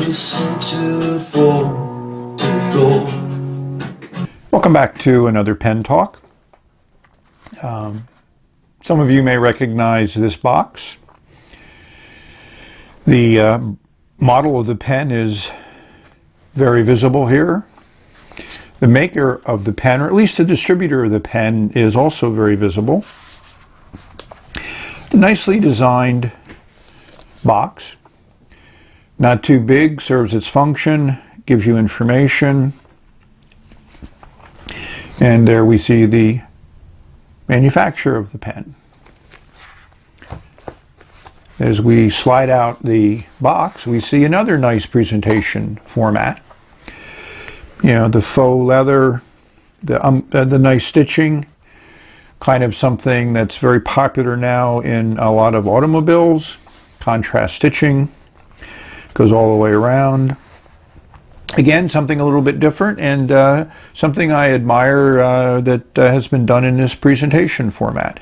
listen to fall to the floor. Welcome back to another pen talk. Some of you may recognize this box. The model of the pen is very visible here. The maker of the pen, or at least the distributor of the pen, is also very visible. Nicely designed box. Not too big, serves its function, gives you information. And there we see the manufacturer of the pen. As we slide out the box, we see another nice presentation format. You know, the faux leather, the nice stitching, kind of something that's very popular now in a lot of automobiles. Contrast stitching goes all the way around. Again, something a little bit different, and something I admire that has been done in this presentation format.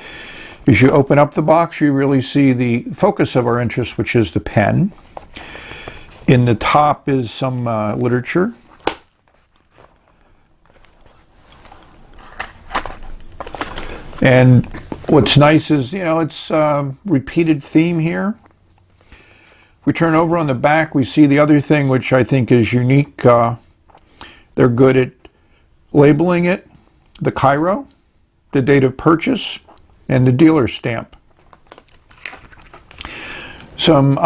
As you open up the box, you really see the focus of our interest, which is the pen. In the top is some literature. And what's nice is, you know, it's a repeated theme here. We turn over on the back, we see the other thing which I think is unique. They're good at labeling it, the Cairo, the date of purchase, and the dealer stamp. Some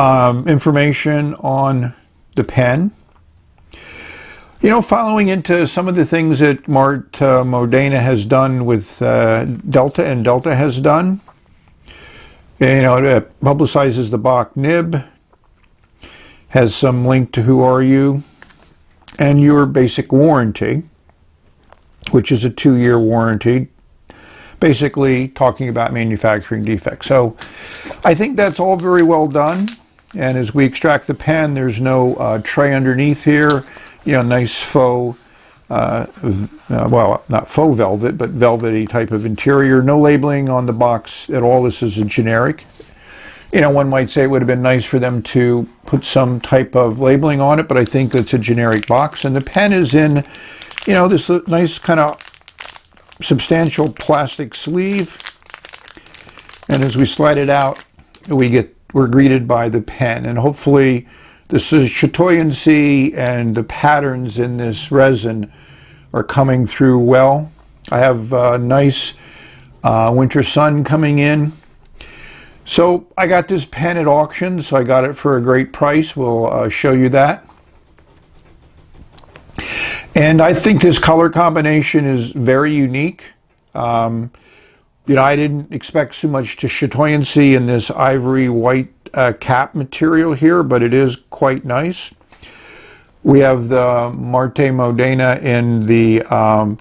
information on the pen. You know, following into some of the things that MarteModena has done with Delta and Delta has done. You know, it publicizes the Bach nib, has some link to who are you, and your basic warranty, which is a 2-year warranty, basically talking about manufacturing defects. So I think that's all very well done. And as we extract the pen, there's no tray underneath here. You know, nice faux, well, not faux velvet, but velvety type of interior. No labeling on the box at all. This is a generic. You know, one might say it would have been nice for them to put some type of labeling on it, but I think it's a generic box. And the pen is in, you know, this nice kind of substantial plastic sleeve. And as we slide it out, we're greeted by the pen. And hopefully this is Chatoyancy, and the patterns in this resin are coming through well. I have a nice winter sun coming in. So I got this pen at auction, so I got it for a great price. We'll show you that. And I think this color combination is very unique. You know, I didn't expect so much to Chatoyancy in this ivory white cap material here, but it is quite nice. We have the MarteModena in the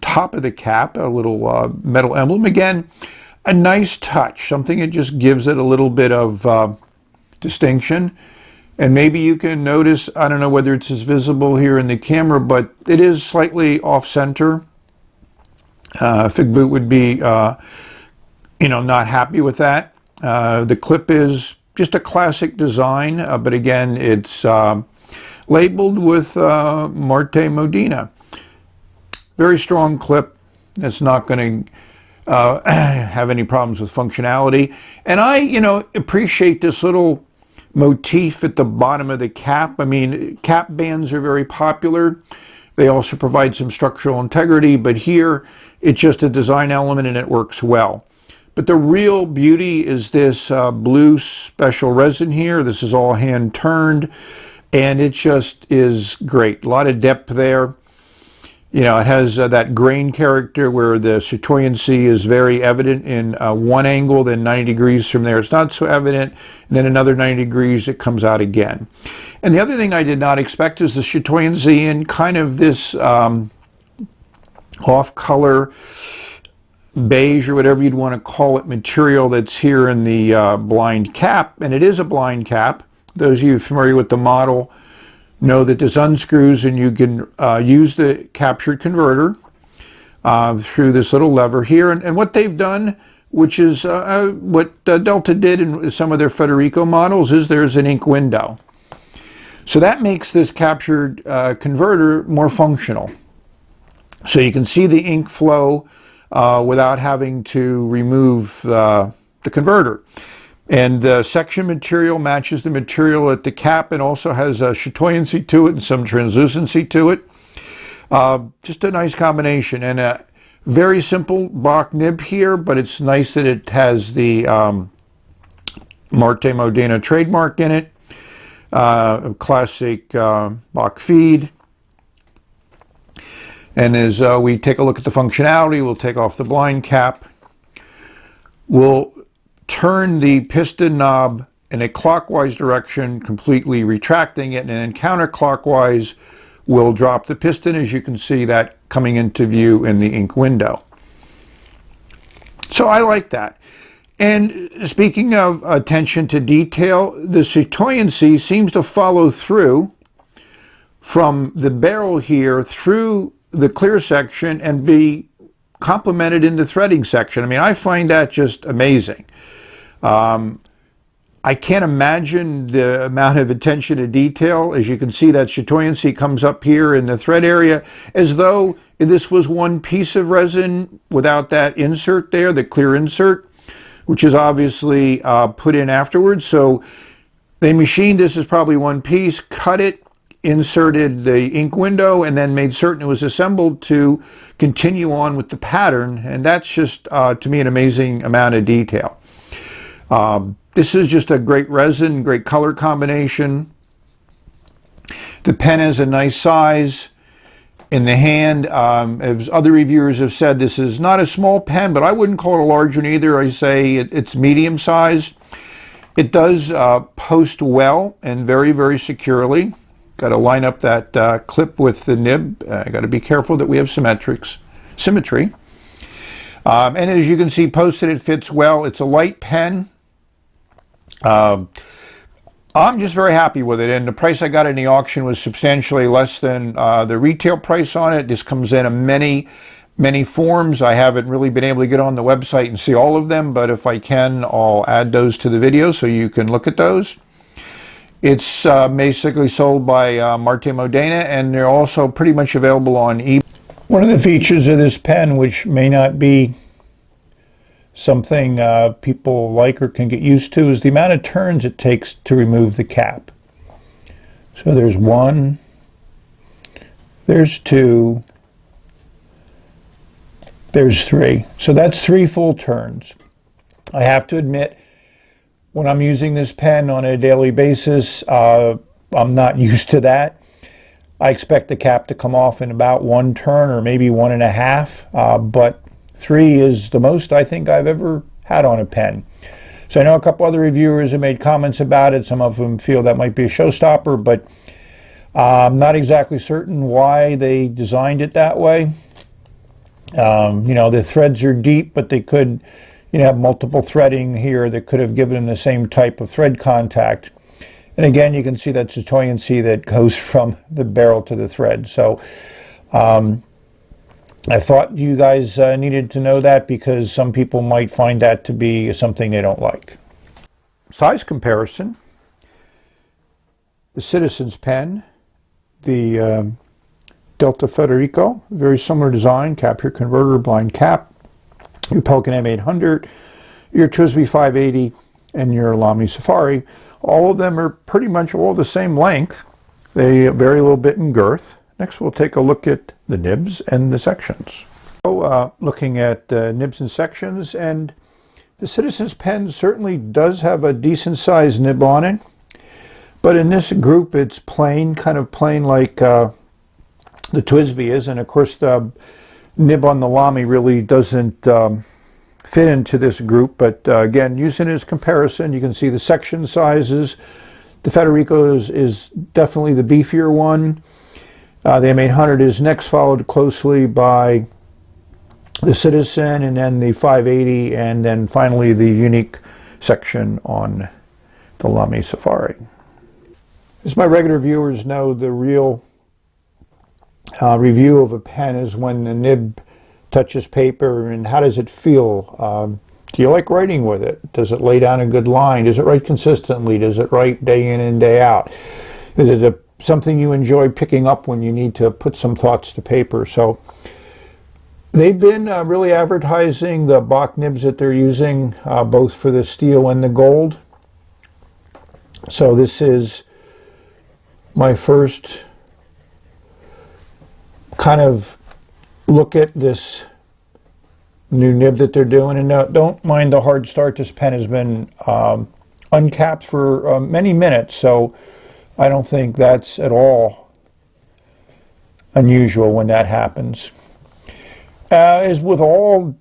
top of the cap, a little metal emblem. Again, a nice touch, something that just gives it a little bit of distinction. And maybe you can notice, I don't know whether it's as visible here in the camera, but it is slightly off-center. Fig Boot would be, you know, not happy with that. The clip is just a classic design, but again, it's labeled with MarteModena. Very strong clip. It's not going to have any problems with functionality. And I, you know, appreciate this little motif at the bottom of the cap. I mean, cap bands are very popular. They also provide some structural integrity, but here it's just a design element and it works well. But the real beauty is this blue special resin here. This is all hand turned, and it just is great. A lot of depth there. You know, it has that grain character where the Chatoyancy is very evident in one angle, then 90 degrees from there it's not so evident, and then another 90 degrees it comes out again. And the other thing I did not expect is the Chatoyancy in kind of this off-color beige, or whatever you'd want to call it, material that's here in the blind cap. And it is a blind cap. Those of you familiar with the model know that this unscrews, and you can use the captured converter through this little lever here. And what they've done, which is what Delta did in some of their Federico models, is there's an ink window. So that makes this captured converter more functional. So you can see the ink flow without having to remove the converter. And the section material matches the material at the cap and also has a chatoyancy to it and some translucency to it. Just a nice combination, and a very simple Bach nib here, but it's nice that it has the MarteModena trademark in it, a classic Bach feed. And as we take a look at the functionality, we'll take off the blind cap. We'll turn the piston knob in a clockwise direction, completely retracting it, and then counterclockwise, we'll drop the piston, as you can see that coming into view in the ink window. So I like that. And speaking of attention to detail, the chatoyancy seems to follow through from the barrel here through the clear section and be complemented in the threading section. I mean, I find that just amazing. I can't imagine the amount of attention to detail. As you can see, that chatoyancy comes up here in the thread area as though this was one piece of resin without that insert there, the clear insert, which is obviously put in afterwards. So they machined this as probably one piece, cut it, inserted the ink window, and then made certain it was assembled to continue on with the pattern. And that's just, to me, an amazing amount of detail. This is just a great resin, great color combination. The pen has a nice size in the hand. As other reviewers have said, this is not a small pen, but I wouldn't call it a large one either. I say it's medium sized. It does post well and very, very securely. Got to line up that clip with the nib. Got to be careful that we have symmetry. And as you can see, posted, it fits well. It's a light pen. I'm just very happy with it, and the price I got in the auction was substantially less than the retail price on it. This comes in many forms. I haven't really been able to get on the website and see all of them, but if I can, I'll add those to the video so you can look at those. It's basically sold by MarteModena, and they're also pretty much available on eBay. One of the features of this pen, which may not be something people like or can get used to, is the amount of turns it takes to remove the cap. So there's one, there's two, there's three. So that's 3 full turns. I have to admit, when I'm using this pen on a daily basis, I'm not used to that. I expect the cap to come off in about 1 turn or maybe 1.5, but 3 is the most I think I've ever had on a pen. So I know a couple other reviewers have made comments about it. Some of them feel that might be a showstopper, but I'm not exactly certain why they designed it that way. You know, the threads are deep, but they could, have multiple threading here that could have given them the same type of thread contact. And again, you can see that chatoyancy that goes from the barrel to the thread. So I thought you guys needed to know that because some people might find that to be something they don't like. Size comparison. The Citizen's pen, the Delta Federico, very similar design, capture converter, blind cap, your Pelican M800, your TRISBY 580, and your Lamy Safari. All of them are pretty much all the same length. They vary a little bit in girth. Next, we'll take a look at the nibs and the sections. So, looking at nibs and sections, and the Citizen's pen certainly does have a decent sized nib on it, but in this group it's plain, kind of plain like the TRISBY is, and of course the nib on the Lamy really doesn't fit into this group, but again, using it as comparison, you can see the section sizes. The Federico is definitely the beefier one. The M800 is next, followed closely by the Citizen, and then the 580, and then finally the unique section on the Lamy Safari. As my regular viewers know, the real review of a pen is when the nib touches paper, and how does it feel? Do you like writing with it? Does it lay down a good line? Does it write consistently? Does it write day in and day out? Is it something you enjoy picking up when you need to put some thoughts to paper? So they've been really advertising the Bach nibs that they're using, both for the steel and the gold. So this is my first kind of look at this new nib that they're doing. And don't mind the hard start. This pen has been uncapped for many minutes, so I don't think that's at all unusual when that happens. As with all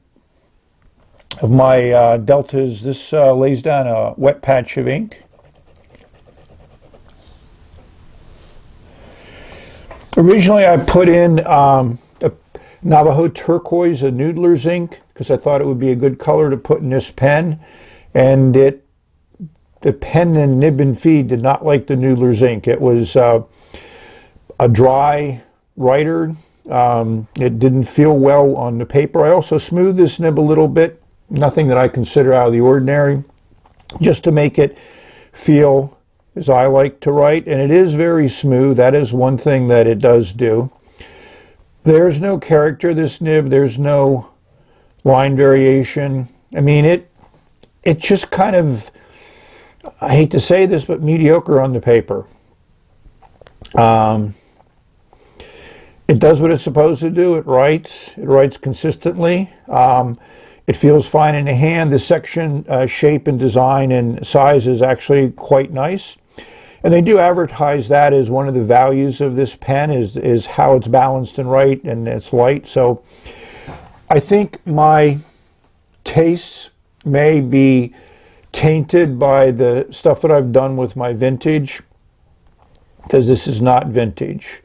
of my deltas, this lays down a wet patch of ink. Originally I put in a Navajo turquoise, a noodler's ink, because I thought it would be a good color to put in this pen, and the pen and nib and feed did not like the noodler's ink. It was a dry writer. It didn't feel well on the paper. I also smoothed this nib a little bit, nothing that I consider out of the ordinary, just to make it feel as I like to write, and it is very smooth. That is one thing that it does do. There's no character, this nib. There's no line variation. I mean, it just kind of, I hate to say this, but mediocre on the paper. It does what it's supposed to do. It writes consistently. It feels fine in the hand. The section shape and design and size is actually quite nice. And they do advertise that as one of the values of this pen is how it's balanced and right, and it's light. So I think my tastes may be tainted by the stuff that I've done with my vintage, because this is not vintage.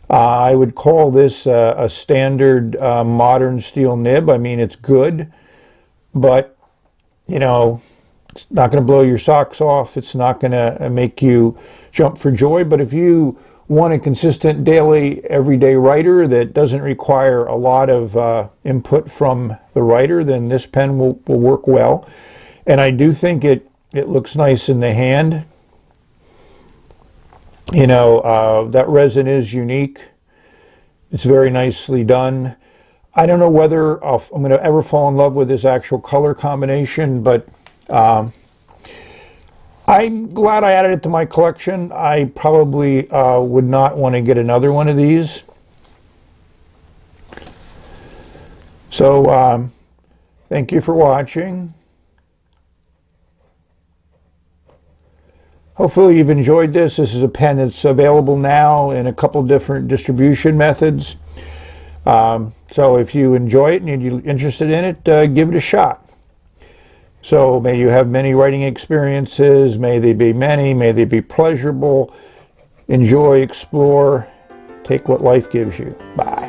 I would call this a standard modern steel nib. I mean, it's good, but, you know, it's not going to blow your socks off. It's not going to make you jump for joy. But if you want a consistent daily, everyday writer that doesn't require a lot of input from the writer, then this pen will work well. And I do think it looks nice in the hand. You know, that resin is unique. It's very nicely done. I don't know whether I'm going to ever fall in love with this actual color combination, but I'm glad I added it to my collection. I probably would not want to get another one of these. So thank you for watching. Hopefully you've enjoyed this. This is a pen that's available now in a couple different distribution methods. So if you enjoy it and you're interested in it, give it a shot. So may you have many writing experiences. May they be many. May they be pleasurable. Enjoy, explore, take what life gives you. Bye.